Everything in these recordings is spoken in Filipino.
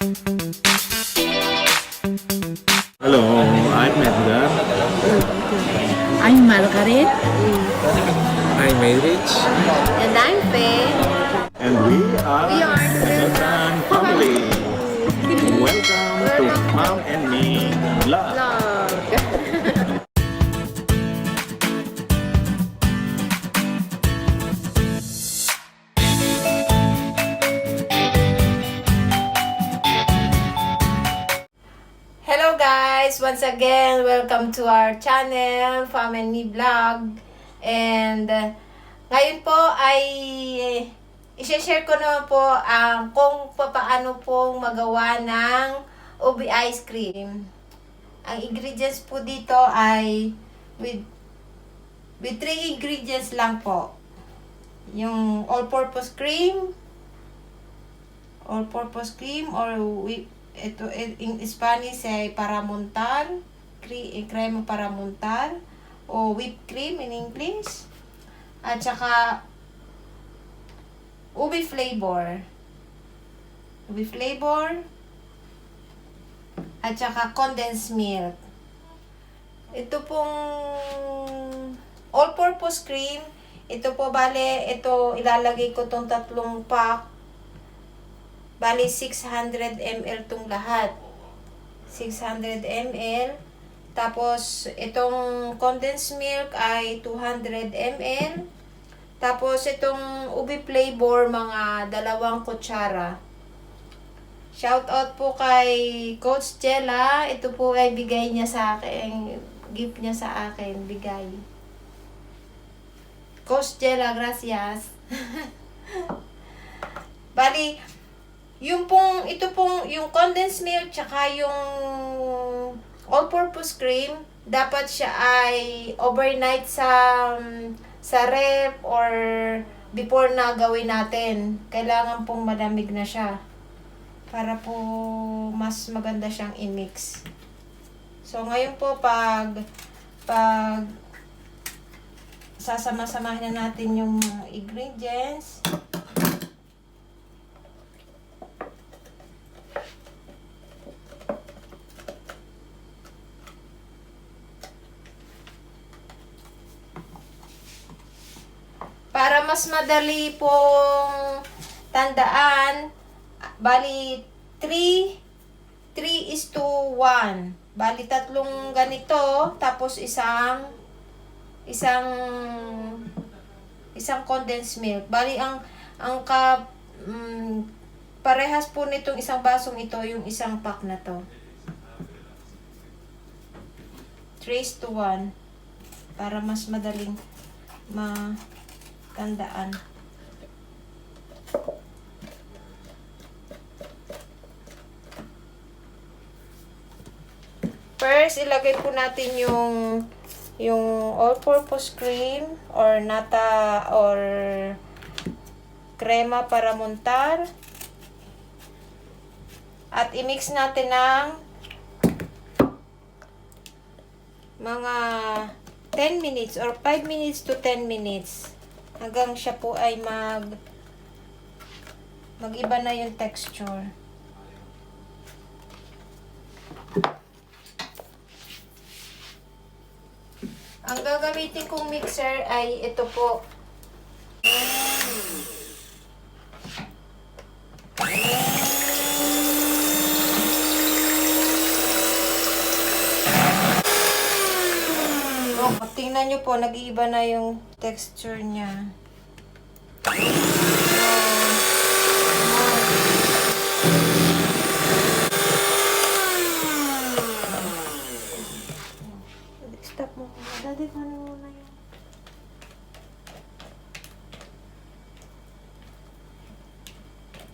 Hello, I'm Edgar. I'm Margaret. I'm Rich. And I'm Faye. And we are the Welcome Family. Welcome to Fam&Me Vlog. Vlog. Hello guys! Once again, welcome to our channel, Fam&Me Vlog. And ngayon po ay i-share ko na po ang kung paano po magawa ng ubi ice cream. Ang ingredients po dito ay with 3 ingredients lang po. Yung all-purpose cream or ito in Spanish ay paramontal, crema paramontal o whipped cream in English. At saka ubi flavor. At saka condensed milk. Ito pong all-purpose cream, ito po ito ilalagay ko tong 3 pack. Bali 600 ml tong lahat. 600 ml. Tapos itong condensed milk ay 200 ml. Tapos itong ubi flavor mga 2 kutsara. Shout out po kay Coach Jella. Ito po ay bigay niya sa akin. Gift niya sa akin. Bigay. Coach Jella, gracias. Bali, ito pong, yung condensed milk, tsaka yung all-purpose cream, dapat siya ay overnight sa ref or before na gawin natin. Kailangan pong malamig na siya para po mas maganda siyang i-mix. So, ngayon po pag sasama-samahin na natin yung mga ingredients. Para mas madali pong tandaan, bali 3:1. Bali 3 ganito, tapos isang condensed milk. Bali parehas po nitong isang basong ito, yung isang pack na to. 3:1 para mas madaling tandaan. First, ilagay po natin yung all-purpose cream or nata or crema para montar. At i-mix natin ng mga 10 minutes or 5 minutes to 10 minutes. Hanggang siya po ay mag-iba na yung texture. Ang gagamitin kong mixer ay ito po. Tingnan nyo po, nag-iiba na yung texture niya. Stop mo. Daddy, paano muna yun?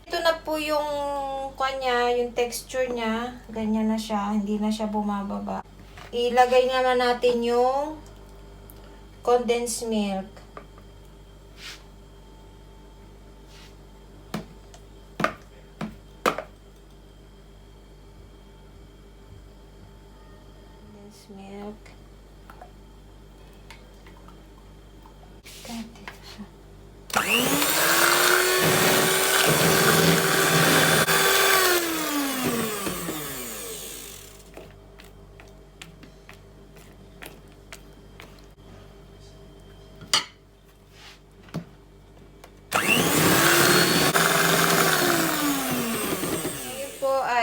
Ito na po yung kanya, yung texture niya. Ganyan na siya, hindi na siya bumababa. Ilagay naman natin yung condensed milk. Condensed milk.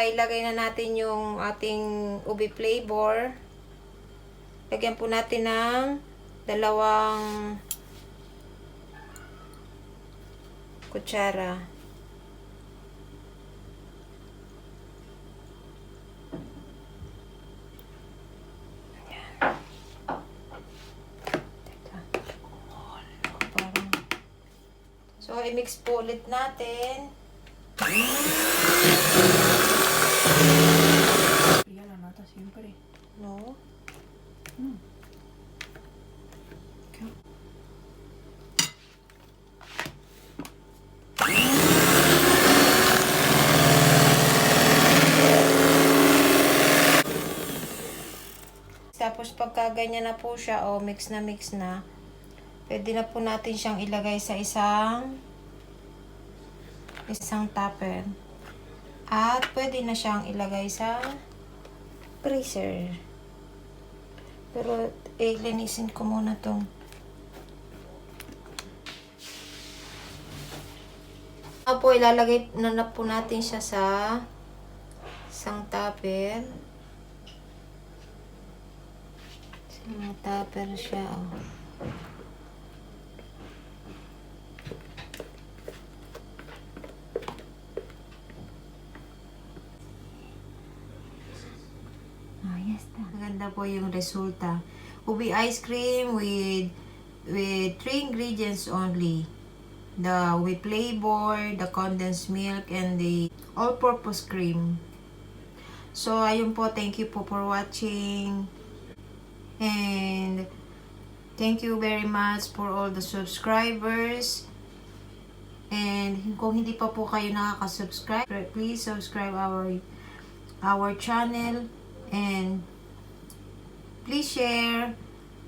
ay lagay na natin yung ating ubi flavor. Lagyan po natin ng 2 kutsara. So, i-mix po ulit natin. Fría la nata siempre. No? Tapos pagka ganyan na po siya, mix na, pwede na po natin siyang ilagay sa isang tupper. At pwede na siyang ilagay sa freezer. Pero linisin ko muna tong. Po, ilalagay na po natin siya sa isang tupper. Isang tupper siya, yes, maganda po yung resulta. Ubi ice cream with 3 ingredients only. The ubi flavor, the condensed milk, and the all-purpose cream. So, ayun po. Thank you po for watching. And thank you very much for all the subscribers. And kung hindi pa po kayo nakaka-subscribe, please subscribe our channel. And please share,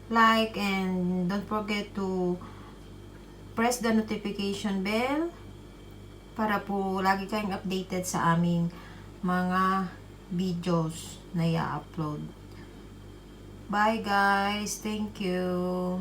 like, and don't forget to press the notification bell para po lagi kayong updated sa aming mga videos na i-upload. Bye guys. Thank you.